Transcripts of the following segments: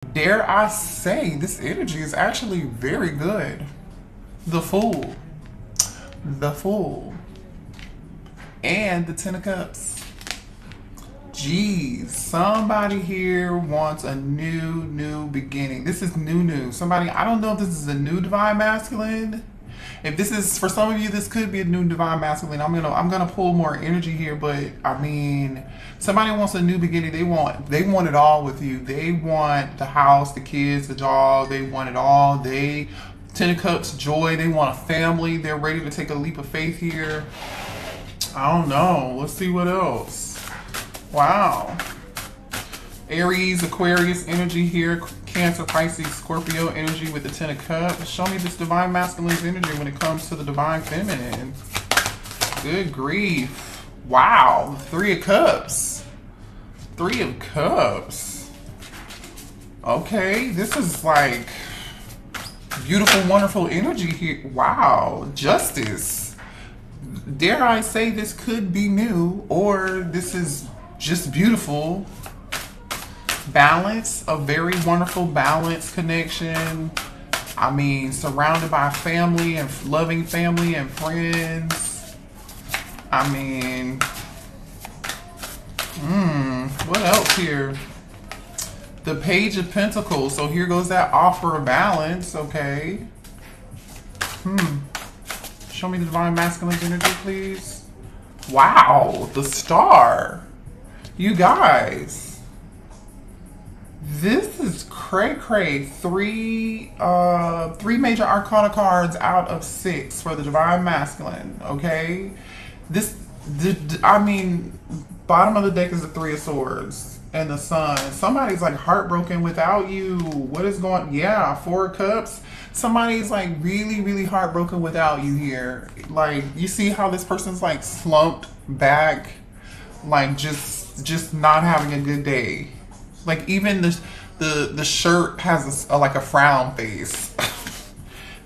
Dare I say, this energy is actually very good. The Fool. The Fool. And the Ten of Cups. Geez, somebody here wants a new beginning. This is new. Somebody, I don't know if this is a new divine masculine. If this is, for some of you, this could be a new divine masculine. I'm gonna pull more energy here, but I mean, somebody wants a new beginning. They want it all with you. They want the house, the kids, the dog. They want it all. Ten of Cups, joy. They want a family. They're ready to take a leap of faith here. I don't know. Let's see what else. Wow. Aries, Aquarius energy here. Cancer, Pisces, Scorpio energy with the Ten of Cups. Show me this divine masculine's energy when it comes to the divine feminine. Good grief. Wow. Three of Cups. Three of Cups. Okay. This is like beautiful, wonderful energy here. Wow. Justice. Dare I say this could be new, or this is just beautiful. Balance, a very wonderful balance connection. I mean, surrounded by family and loving family and friends. I mean, what else here? The Page of Pentacles. So here goes that offer of balance. Okay. Show me the divine masculine energy, please. Wow, the Star. You guys. This is cray. Three major arcana cards out of 6 for the divine masculine. Okay, I mean, bottom of the deck is the Three of Swords and the Sun. Somebody's like heartbroken without you. What is going? Yeah, Four of Cups. Somebody's like really heartbroken without you here. Like, you see how this person's like slumped back, like just not having a good day. Like, even the shirt has like a frown face.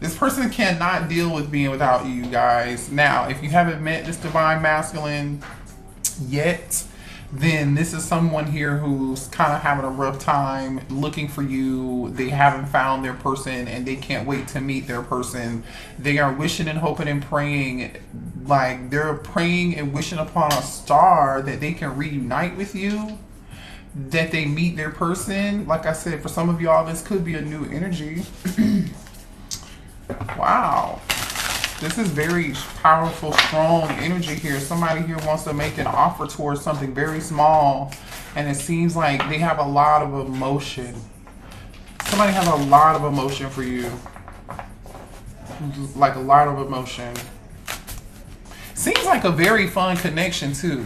This person cannot deal with being without you guys. Now, if you haven't met this divine masculine yet, then this is someone here who's kind of having a rough time looking for you. They haven't found their person and they can't wait to meet their person. They are wishing and hoping and praying, like they're praying and wishing upon a star that they can reunite with you, that they meet their person. Like I said, for some of y'all, this could be a new energy. Wow. This is very powerful, strong energy here. Somebody here wants to make an offer towards something very small, and it seems like they have a lot of emotion. Somebody has a lot of emotion for you. Like a lot of emotion. Seems like a very fun connection too.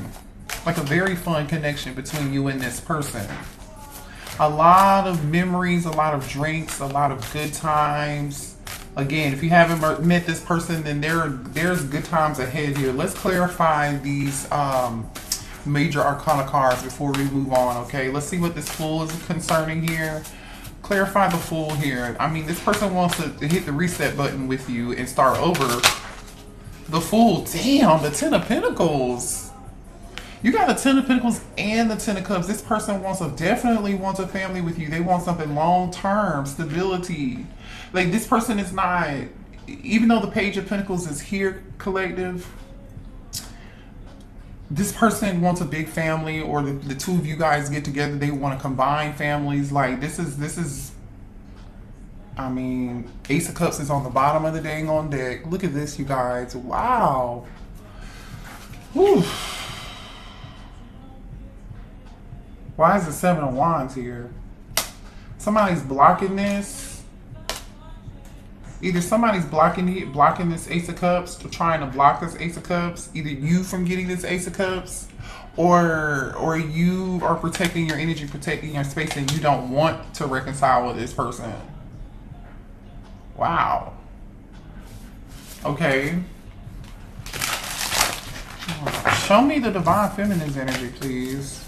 Like a very fun connection between you and this person. A lot of memories, a lot of drinks, a lot of good times. Again, if you haven't met this person, then there's good times ahead here. Let's clarify these major arcana cards before we move on, okay? Let's see what this Fool is concerning here. Clarify the Fool here. I mean, this person wants to hit the reset button with you and start over. The Fool, damn, the Ten of Pentacles. You got the Ten of Pentacles and the Ten of Cups. This person definitely wants a family with you. They want something long-term, stability. Like, this person is not, even though the Page of Pentacles is here, collective, this person wants a big family, or the two of you guys get together. They want to combine families. Like, this is, I mean, Ace of Cups is on the bottom of the dang on deck. Look at this, you guys. Wow. Whew. Why is the Seven of Wands here? Somebody's blocking this. Either somebody's blocking this Ace of Cups, or trying to block this Ace of Cups. Either you from getting this Ace of Cups, or you are protecting your energy, protecting your space, and you don't want to reconcile with this person. Wow. Okay. Show me the divine feminine's energy, please.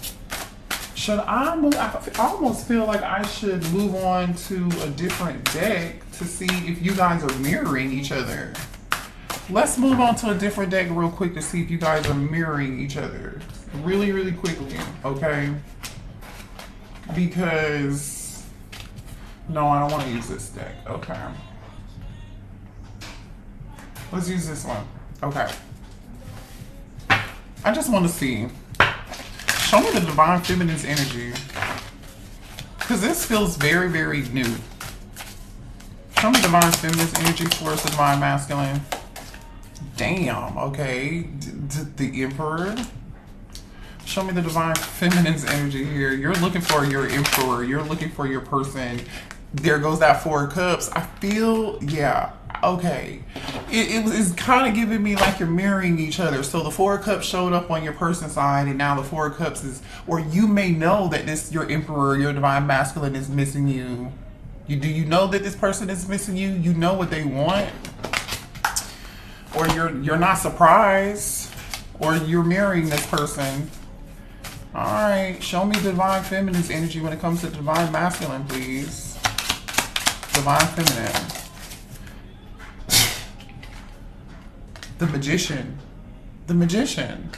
Should I move? I almost feel like I should move on to a different deck to see if you guys are mirroring each other. Let's move on to a different deck real quick to see if you guys are mirroring each other. Really quickly, okay? Because No, I don't want to use this deck. Okay. Let's use this one. Okay. I just want to see. Show me the divine feminine's energy. Because this feels very, very new. Show me divine feminine's energy towards the divine masculine. Damn, okay. The Emperor. Show me the divine feminine's energy here. You're looking for your Emperor. You're looking for your person. There goes that Four of Cups. I feel, yeah, okay. It is kind of giving me like you're mirroring each other. So the Four of Cups showed up on your person's side, and now the Four of Cups is, or you may know that this, your Emperor, your divine masculine is missing you. Do you know that this person is missing you? You know what they want? Or you're not surprised, or you're mirroring this person. All right, show me divine feminine's energy when it comes to divine masculine, please. Divine feminine. The Magician. The Magician.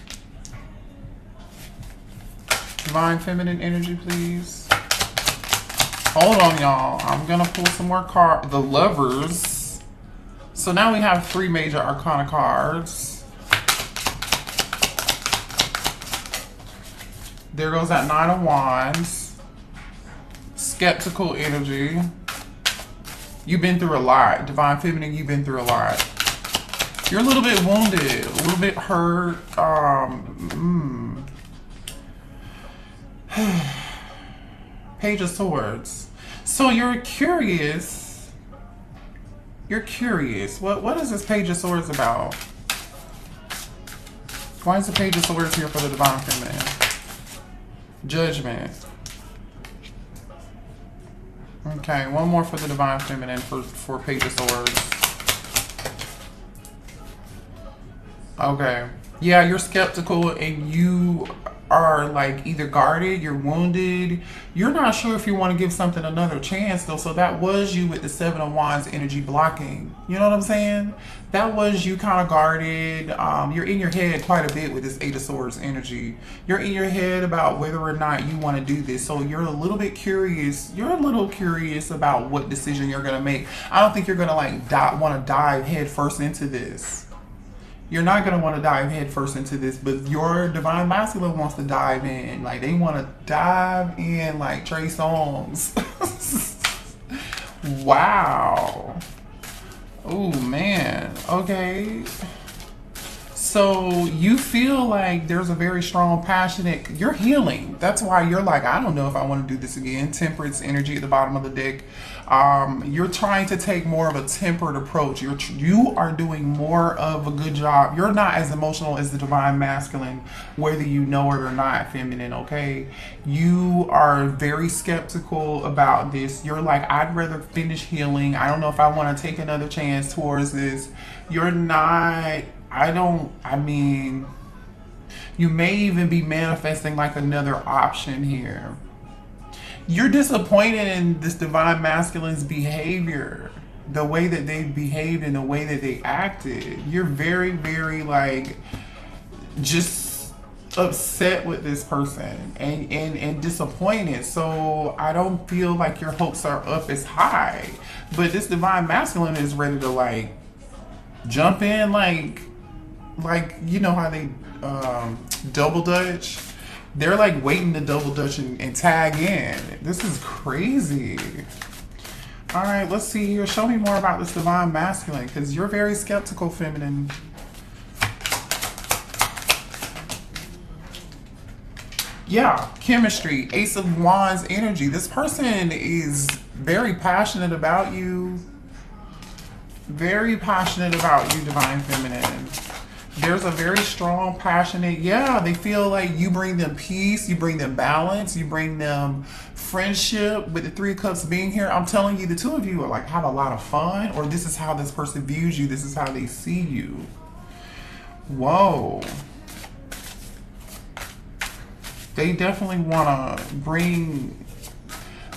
Divine feminine energy, please. Hold on, y'all. I'm gonna pull some more cards. The Lovers. So now we have 3 major arcana cards. There goes that Nine of Wands. Skeptical energy. You've been through a lot. Divine feminine, you've been through a lot. You're a little bit wounded, a little bit hurt. Page of Swords. So you're curious. You're curious. What is this Page of Swords about? Why is the Page of Swords here for the divine feminine? Judgment. Okay, one more for the divine feminine for Page of Swords. Okay. Yeah, you're skeptical and you are like either guarded, you're wounded. You're not sure if you want to give something another chance though. So that was you with the Seven of Wands energy blocking. You know what I'm saying? That was you kind of guarded. You're in your head quite a bit with this Eight of Swords energy. You're in your head about whether or not you want to do this. So you're a little bit curious. You're a little curious about what decision you're going to make. I don't think you're going to like want to dive head first into this. You're not going to want to dive head first into this, but your divine masculine wants to dive in. Like, they want to dive in like Trey Songz. Wow. Oh, man. Okay. So you feel like there's a very strong, passionate, you're healing. That's why you're like, I don't know if I want to do this again. Temperance energy at the bottom of the deck. You're trying to take more of a tempered approach. You are doing more of a good job. You're not as emotional as the divine masculine, whether you know it or not, feminine, okay? You are very skeptical about this. You're like, I'd rather finish healing. I don't know if I want to take another chance towards this. You're not, I mean, you may even be manifesting like another option here. You're disappointed in this divine masculine's behavior, the way that they behaved and the way that they acted. You're very, very like just upset with this person and disappointed. So I don't feel like your hopes are up as high. But this divine masculine is ready to like jump in like you know how they double dutch. They're like waiting to double dutch and tag in. This is crazy. All right, let's see here. Show me more about this divine masculine, because you're very skeptical, feminine. Yeah, chemistry, Ace of Wands energy. This person is very passionate about you. Very passionate about you, divine feminine. There's a very strong, passionate, yeah, they feel like you bring them peace, you bring them balance, you bring them friendship. With the Three of Cups being here, I'm telling you, the two of you are like have a lot of fun, or this is how this person views you, this is how they see you. Whoa. They definitely want to bring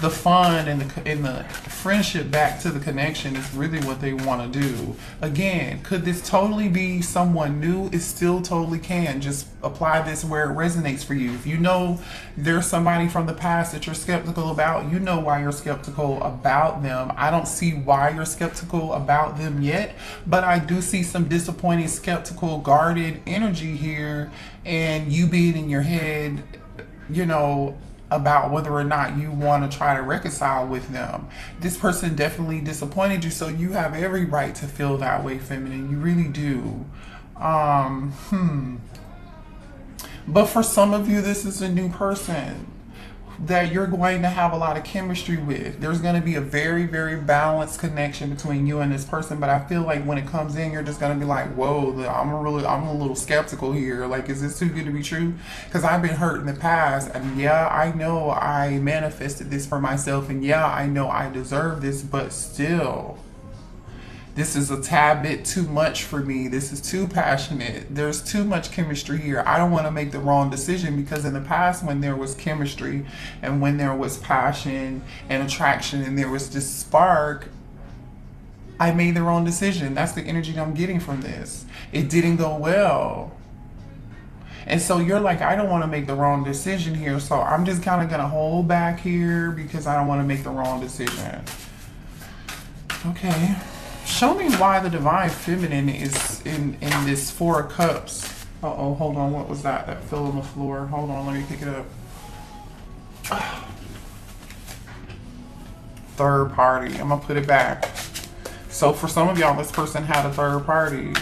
the fun and the friendship back to the connection is really what they want to do. Again, could this totally be someone new? It still totally can. Just apply this where it resonates for you. If you know there's somebody from the past that you're skeptical about, you know why you're skeptical about them. I don't see why you're skeptical about them yet, but I do see some disappointed, skeptical, guarded energy here, and you being in your head, you know, about whether or not you want to try to reconcile with them. This person definitely disappointed you, so you have every right to feel that way, feminine. You really do. But for some of you, this is a new person that you're going to have a lot of chemistry with. There's going to be a very, very balanced connection between you and this person. But I feel like when it comes in, you're just going to be like, whoa, I'm a little skeptical here. Like, is this too good to be true? Because I've been hurt in the past. And yeah, I know I manifested this for myself. And yeah, I know I deserve this. But still, this is a tad bit too much for me. This is too passionate. There's too much chemistry here. I don't want to make the wrong decision, because in the past, when there was chemistry and when there was passion and attraction and there was this spark, I made the wrong decision. That's the energy that I'm getting from this. It didn't go well. And so you're like, I don't want to make the wrong decision here. So I'm just kind of going to hold back here because I don't want to make the wrong decision. Okay. Show me why the divine feminine is in this Four of Cups. Uh-oh, hold on. What was that? That fell on the floor. Hold on, let me pick it up. Third party. I'm going to put it back. So for some of y'all, this person had a third party.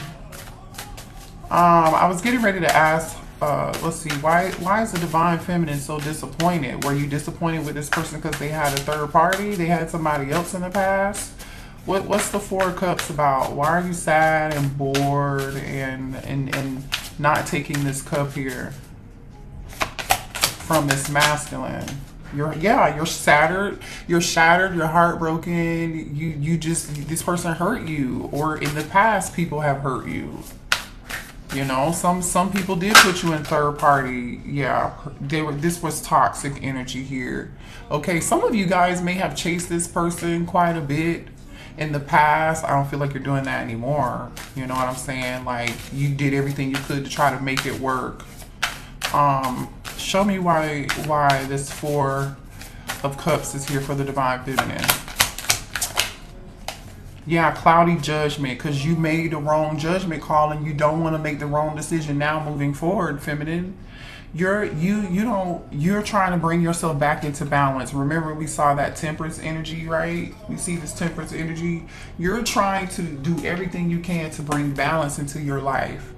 I was getting ready to ask, let's see, why is the divine feminine so disappointed? Were you disappointed with this person because they had a third party? They had somebody else in the past? What's the Four of Cups about? Why are you sad and bored and not taking this cup here from this masculine? You're shattered, you're heartbroken, this person hurt you, or in the past people have hurt you. You know, some people did put you in third party. Yeah, this was toxic energy here. Okay, some of you guys may have chased this person quite a bit in the past. I don't feel like you're doing that anymore. You know what I'm saying? Like, you did everything you could to try to make it work. Show me why this Four of Cups is here for the divine feminine. Yeah, cloudy judgment, because you made the wrong judgment call and you don't want to make the wrong decision now moving forward, feminine. You're trying to bring yourself back into balance. Remember, we saw that Temperance energy, right? We see this Temperance energy. You're trying to do everything you can to bring balance into your life,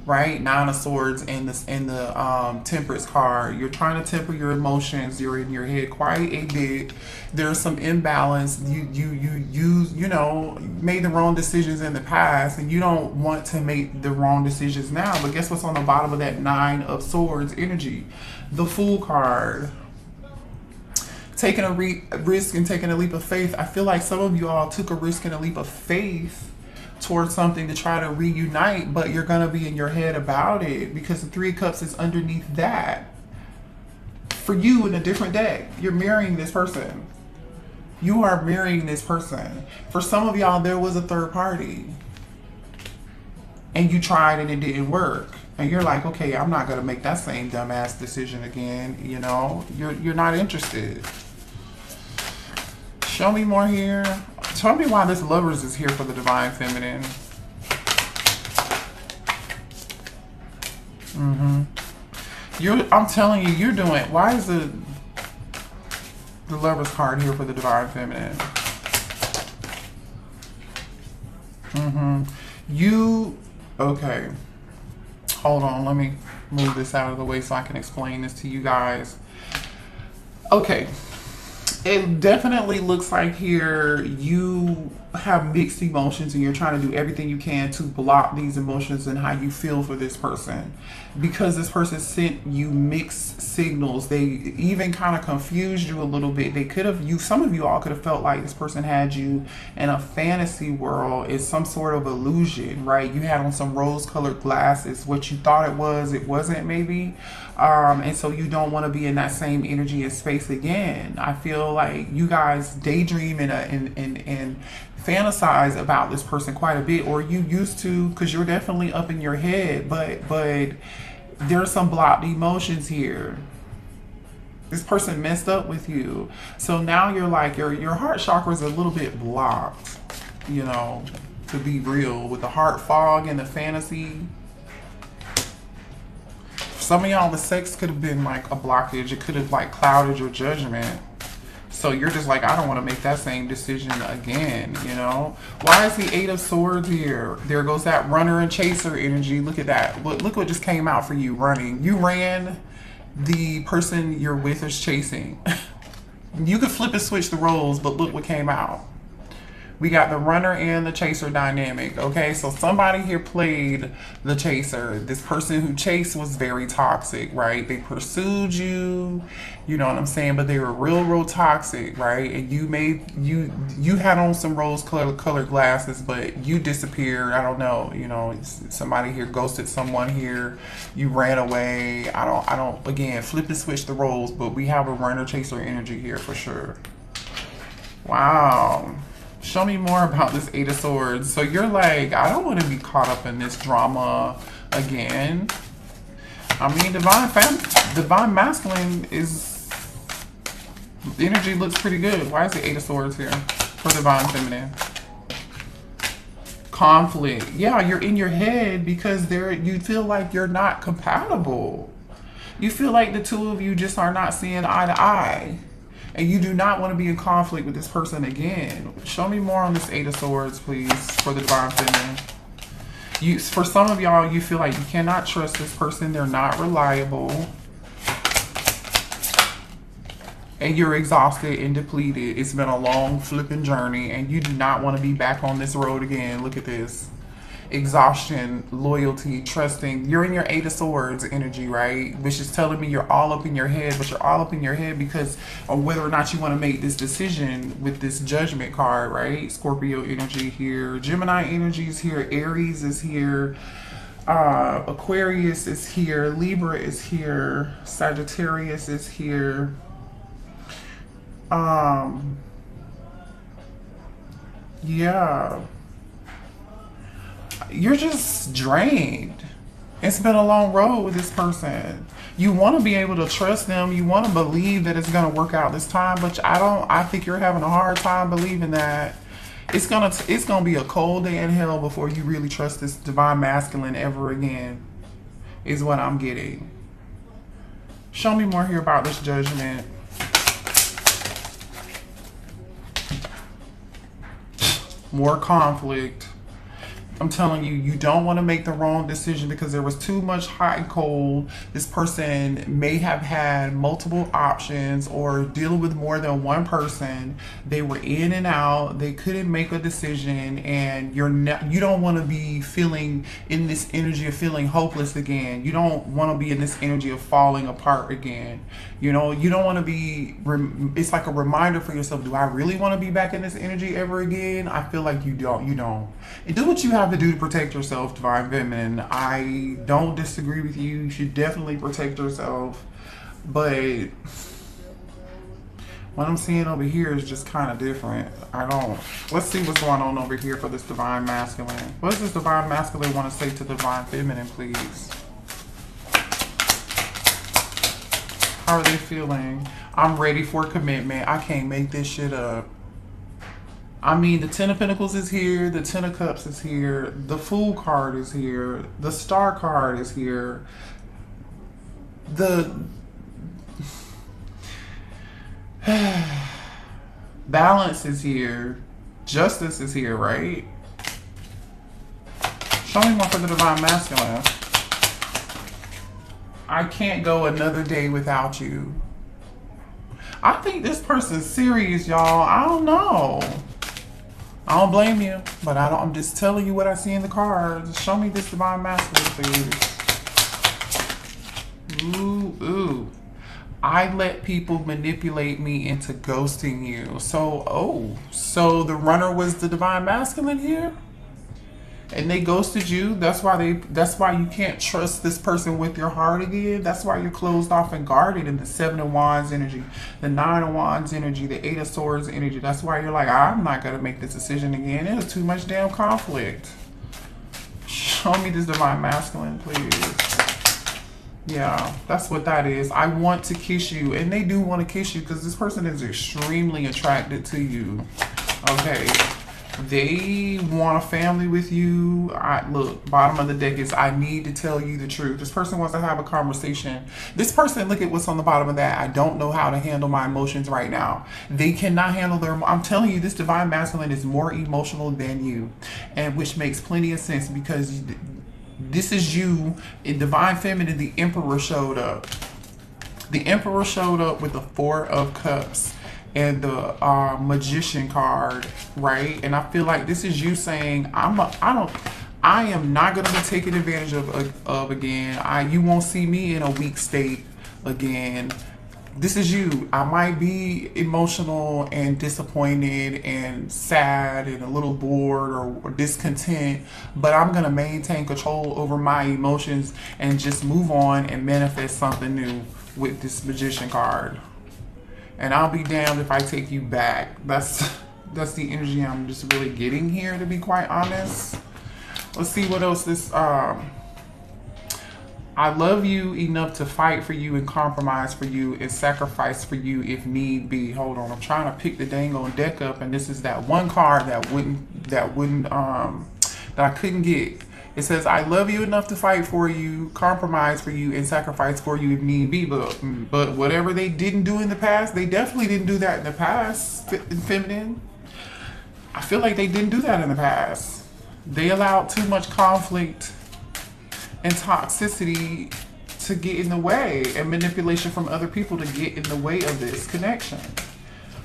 right? Nine of Swords and the Temperance card. You're trying to temper your emotions. You're in your head quite a bit. There's some imbalance. You know, made the wrong decisions in the past, and you don't want to make the wrong decisions now. But guess what's on the bottom of that Nine of Swords energy? The Fool card. Taking a risk and taking a leap of faith. I feel like some of you all took a risk and a leap of faith towards something to try to reunite, but you're going to be in your head about it because the Three of Cups is underneath that. For you, in a different deck, you're marrying this person. You are marrying this person. For some of y'all, there was a third party. And you tried and it didn't work. And you're like, okay, I'm not going to make that same dumbass decision again. You know, you're not interested. Show me more here. Tell me why this Lovers is here for the divine feminine. I'm telling you, you're doing. Why is the Lovers card here for the divine feminine? Okay. Hold on, let me move this out of the way so I can explain this to you guys. Okay. It definitely looks like here you have mixed emotions and you're trying to do everything you can to block these emotions and how you feel for this person, because this person sent you mixed signals. They even kind of confused you a little bit. They could have, some of you all could have felt like this person had you in a fantasy world. It's some sort of illusion, right? You had on some rose colored glasses. What you thought it wasn't, maybe. And so you don't want to be in that same energy and space again. I feel like you guys daydream and fantasize about this person quite a bit, or you used to, because you're definitely up in your head, but there's some blocked emotions here. This person messed up with you, so now you're like, your heart chakra is a little bit blocked, you know, to be real, with the heart fog and the fantasy. For some of y'all, the sex could have been like a blockage. It could have like clouded your judgment. So you're just like, I don't want to make that same decision again, you know? Why is the Eight of Swords here? There goes that runner and chaser energy. Look at that. Look what just came out for you, running. You ran, the person you're with is chasing. You could flip and switch the roles, but look what came out. We got the runner and the chaser dynamic, okay? So somebody here played the chaser. This person who chased was very toxic, right? They pursued you, you know what I'm saying? But they were real toxic, right? And you had on some rose colored glasses, but you disappeared. I don't know, you know, somebody here ghosted someone here. You ran away. I don't, again, flip and switch the roles, but we have a runner chaser energy here for sure. Wow. Show me more about this Eight of Swords. So you're like, I don't want to be caught up in this drama again. I mean, divine masculine is, the energy looks pretty good. Why is the Eight of Swords here for divine feminine? Conflict. Yeah, you're in your head because you feel like you're not compatible. You feel like the two of you just are not seeing eye to eye. And you do not want to be in conflict with this person again. Show me more on this Eight of Swords, please, for the divine feminine. For some of y'all, you feel like you cannot trust this person. They're not reliable. And you're exhausted and depleted. It's been a long flipping journey, and you do not want to be back on this road again. Look at this. Exhaustion, loyalty, trusting. You're in your Eight of Swords energy, right? Which is telling me you're all up in your head, but you're all up in your head because of whether or not you want to make this decision with this Judgment card, right? Scorpio energy here, Gemini energy is here, Aries is here, Aquarius is here, Libra is here, Sagittarius is here. Yeah. You're just drained. It's been a long road with this person. You want to be able to trust them. You want to believe that it's going to work out this time, but I think you're having a hard time believing that. It's gonna be a cold day in hell before you really trust this divine masculine ever again, is what I'm getting. Show me more here about this Judgment. More conflict. I'm telling you, you don't want to make the wrong decision because there was too much hot and cold. This person may have had multiple options or dealing with more than one person. They were in and out. They couldn't make a decision, and you don't want to be feeling in this energy of feeling hopeless again. You don't want to be in this energy of falling apart again. You know, you don't want to be, it's like a reminder for yourself, do I really want to be back in this energy ever again? I feel like you don't. And do what you have to do to protect yourself, divine feminine. I don't disagree with you. You should definitely protect yourself. But what I'm seeing over here is just kind of different. Let's see what's going on over here for this divine masculine. What does this divine masculine want to say to divine feminine, please? How are they feeling? I'm ready for commitment. I can't make this shit up. I mean, the Ten of Pentacles is here. The Ten of Cups is here. The Fool card is here. The Star card is here. The Balance is here. Justice is here, right? Show me more for the divine masculine. I can't go another day without you. I think this person's serious, y'all. I don't know. I don't blame you, but I'm just telling you what I see in the cards. Show me this divine masculine, please. Ooh, ooh. I let people manipulate me into ghosting you. So, so the runner was the divine masculine here? And they ghosted you. That's why you can't trust this person with your heart again. That's why you're closed off and guarded in the 7 of Wands energy, the 9 of Wands energy, the 8 of Swords energy. That's why you're like, I'm not gonna make this decision again. There's too much damn conflict. Show me this divine masculine, please. Yeah, that's what that is. I want to kiss you, and they do want to kiss you because this person is extremely attracted to you. Okay. They want a family with you. Look, bottom of the deck is I need to tell you the truth. This person wants to have a conversation. This person, look at what's on the bottom of that. I don't know how to handle my emotions right now. They cannot handle their, I'm telling you, this divine masculine is more emotional than you, and which makes plenty of sense because this is you. In divine feminine, the emperor showed up. The emperor showed up with the 4 of Cups and the magician card, right? And I feel like this is you saying, I am not going to be taken advantage of again. You won't see me in a weak state again. This is you. I might be emotional and disappointed and sad and a little bored or discontent, but I'm going to maintain control over my emotions and just move on and manifest something new with this magician card. And I'll be damned if I take you back. That's the energy I'm just really getting here, to be quite honest. Let's see what else this, I love you enough to fight for you and compromise for you and sacrifice for you if need be. Hold on, I'm trying to pick the dang on deck up, and this is that one card that I couldn't get. It says, I love you enough to fight for you, compromise for you, and sacrifice for you if need be. But whatever they didn't do in the past, they definitely didn't do that in the past, feminine. I feel like they didn't do that in the past. They allowed too much conflict and toxicity to get in the way, and manipulation from other people to get in the way of this connection.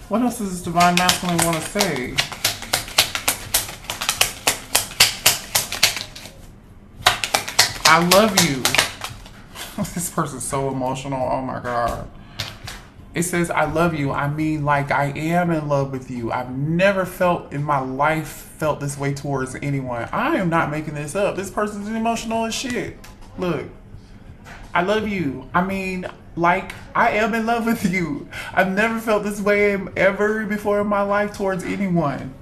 What else does this divine masculine want to say? I love you. This person's so emotional. Oh my God. It says, I love you. I mean, like, I am in love with you. I've never felt in my life felt this way towards anyone. I am not making this up. This person's emotional as shit. Look, I love you. I mean, like, I am in love with you. I've never felt this way ever before in my life towards anyone.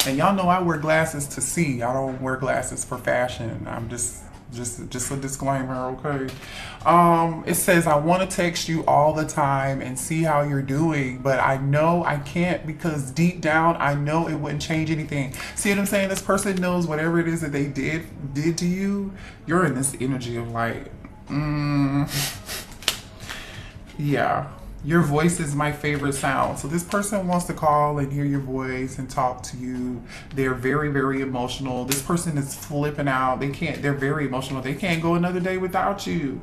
And y'all know I wear glasses to see. I don't wear glasses for fashion. I'm just a disclaimer, okay? It says, I want to text you all the time and see how you're doing, but I know I can't because deep down, I know it wouldn't change anything. See what I'm saying? This person knows whatever it is that they did to you, you're in this energy of like, yeah. Your voice is my favorite sound. So this person wants to call and hear your voice and talk to you. They're very, very emotional. This person is flipping out. They're very emotional. They can't go another day without you.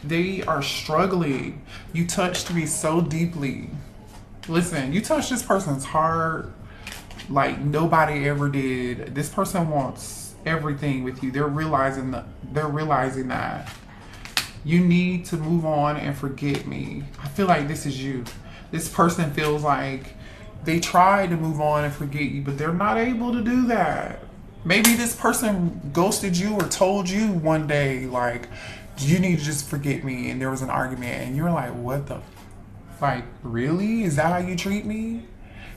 They are struggling. You touched me so deeply. Listen, you touched this person's heart like nobody ever did. This person wants everything with you. They're realizing that. You need to move on and forget me. I feel like this is you. This person feels like they tried to move on and forget you, but they're not able to do that. Maybe this person ghosted you or told you one day, like, you need to just forget me, and there was an argument, and you're like, what the? Like, really? Is that how you treat me?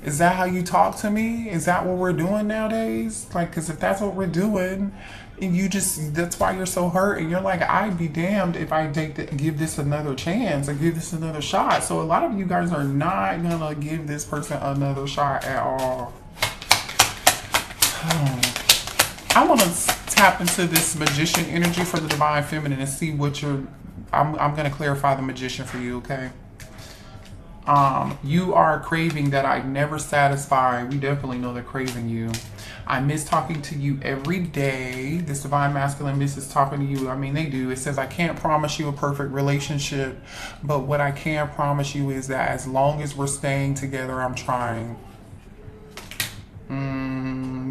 Is that how you talk to me? Is that what we're doing nowadays? Like, because if that's what we're doing, and that's why you're so hurt, and you're like, I'd be damned if I give this another chance or give this another shot. So a lot of you guys are not gonna give this person another shot at all. I want to tap into this magician energy for the divine feminine and see what I'm gonna clarify the magician for you, okay? You are craving that I never satisfy. We definitely know they're craving you. I miss talking to you every day. This divine masculine misses talking to you. I mean, they do. It says, I can't promise you a perfect relationship, but what I can promise you is that as long as we're staying together, I'm trying.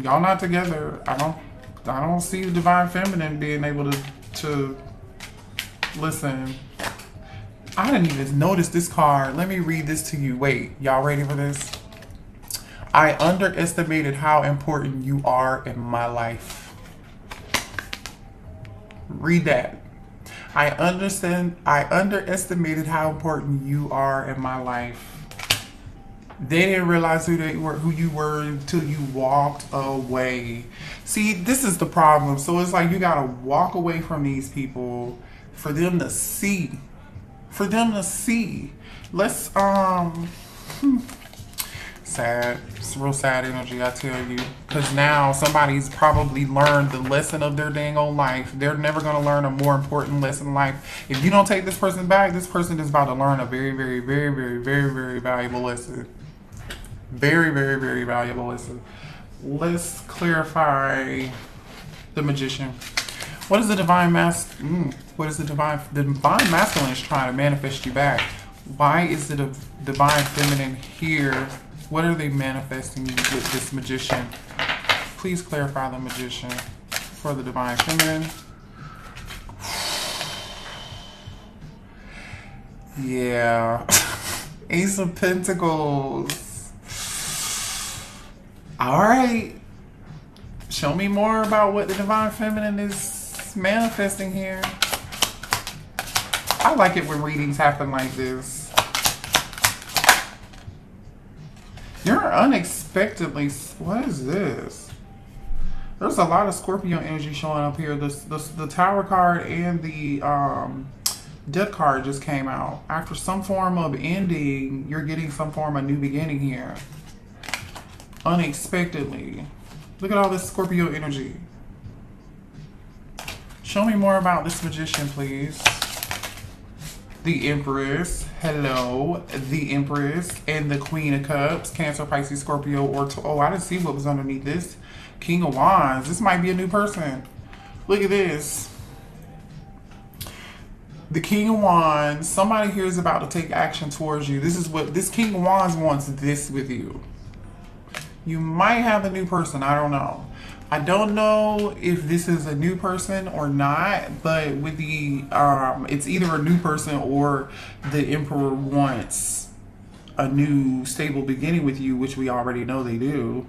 Y'all not together. I don't see the divine feminine being able to listen. I didn't even notice this card. Let me read this to you. Wait, y'all ready for this? I underestimated how important you are in my life. Read that. I underestimated how important you are in my life. They didn't realize who you were until you walked away. See, this is the problem. So it's like you gotta walk away from these people for them to see. For them to see. Let's sad. It's real sad energy, I tell you. Because now somebody's probably learned the lesson of their dang old life. They're never going to learn a more important lesson in life. If you don't take this person back, this person is about to learn a very, very, very, very, very, very valuable lesson. Very, very, very valuable lesson. Let's clarify the magician. What is the divine the divine masculine is trying to manifest you back? Why is the divine feminine here? What are they manifesting with this magician? Please clarify the magician for the divine feminine. Yeah. Ace of Pentacles. All right. Show me more about what the divine feminine is manifesting here. I like it when readings happen like this. You're unexpectedly, what is this? There's a lot of Scorpio energy showing up here. The Tower card and the Death card just came out. After some form of ending, you're getting some form of new beginning here. Unexpectedly. Look at all this Scorpio energy. Show me more about this magician, please. The Empress, hello, the Empress, and the Queen of Cups, Cancer, Pisces, Scorpio, or oh, I didn't see what was underneath this. King of Wands. This might be a new person. Look at this. The King of Wands. Somebody here is about to take action towards you. This is what this King of Wands wants. This with you. You might have a new person. I don't know. I don't know if this is a new person or not, but with the, it's either a new person or the Emperor wants a new stable beginning with you, which we already know they do.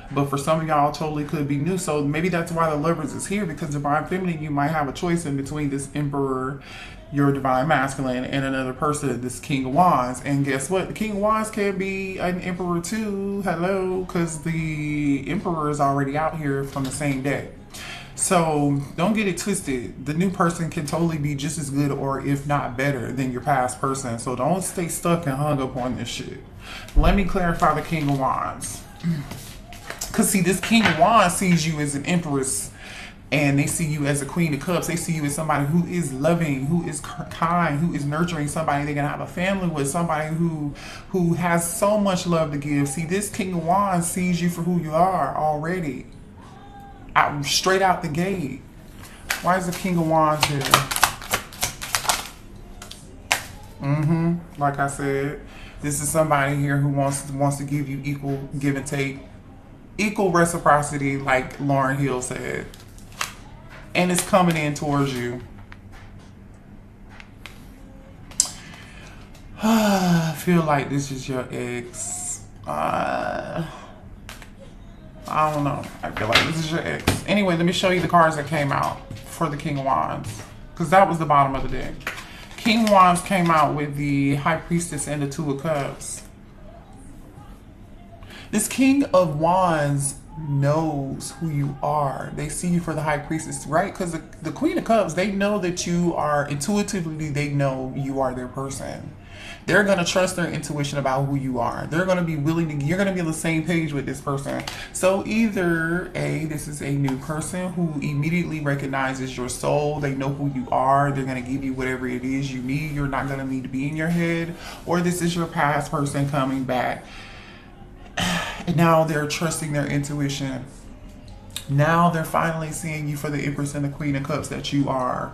But for some of y'all, totally could be new. So maybe that's why the Lovers is here, because divine feminine, you might have a choice in between this Emperor, your divine masculine, and another person, this King of Wands. And guess what? The King of Wands can be an Emperor too. Hello, because the Emperor is already out here from the same day. So don't get it twisted. The new person can totally be just as good or if not better than your past person. So don't stay stuck and hung up on this shit. Let me clarify the King of Wands. Because see, this King of Wands sees you as an Empress, and they see you as a Queen of Cups. They see you as somebody who is loving, who is kind, who is nurturing, somebody they're going to have a family with, somebody who has so much love to give. See, this King of Wands sees you for who you are already. Straight out the gate. Why is the King of Wands here? Like I said, this is somebody here who wants to give you equal give and take. Equal reciprocity, like Lauryn Hill said. And it's coming in towards you. I feel like this is your ex. I don't know. I feel like this is your ex. Anyway, let me show you the cards that came out for the King of Wands, because that was the bottom of the deck. King of Wands came out with the High Priestess and the Two of Cups. This King of Wands knows who you are. They see you for the High Priestess, right? Because the Queen of Cups, they know that you are, intuitively, they know you are their person. They're going to trust their intuition about who you are. They're going to be willing to, you're going to be on the same page with this person. So either A, this is a new person who immediately recognizes your soul. They know who you are. They're going to give you whatever it is you need. You're not going to need to be in your head. Or this is your past person coming back. And now they're trusting their intuition. Now they're finally seeing you for the Empress and the Queen of Cups that you are.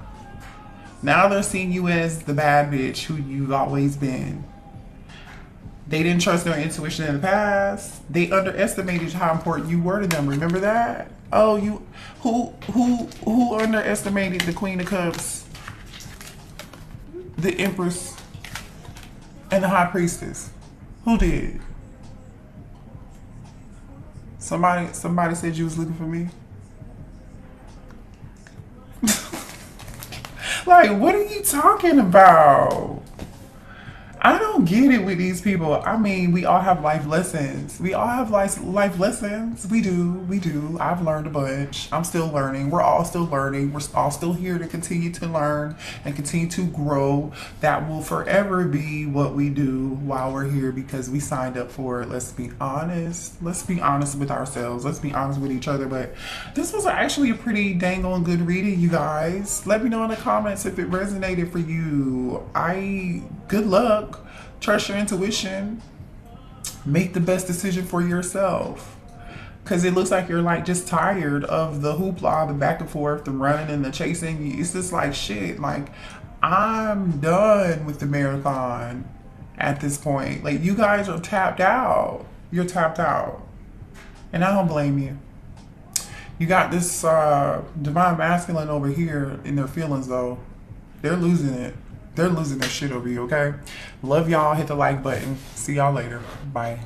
Now they're seeing you as the bad bitch who you've always been. They didn't trust their intuition in the past. They underestimated how important you were to them. Remember that? Oh, you who underestimated the Queen of Cups, the Empress, and the High Priestess? Who did? Somebody said you was looking for me. Like, what are you talking about? I don't get it with these people. I mean, we all have life lessons. We all have life lessons. We do. I've learned a bunch. I'm still learning. We're all still learning. We're all still here to continue to learn and continue to grow. That will forever be what we do while we're here because we signed up for it. Let's be honest. Let's be honest with ourselves. Let's be honest with each other. But this was actually a pretty dang on good reading, you guys. Let me know in the comments if it resonated for you. Good luck. Trust your intuition. Make the best decision for yourself. Because it looks like you're like just tired of the hoopla, the back and forth, the running and the chasing. It's just like shit. Like, I'm done with the marathon at this point. Like, you guys are tapped out. You're tapped out. And I don't blame you. You got this divine masculine over here in their feelings though. They're losing it. They're losing their shit over you, okay? Love y'all. Hit the like button. See y'all later. Bye.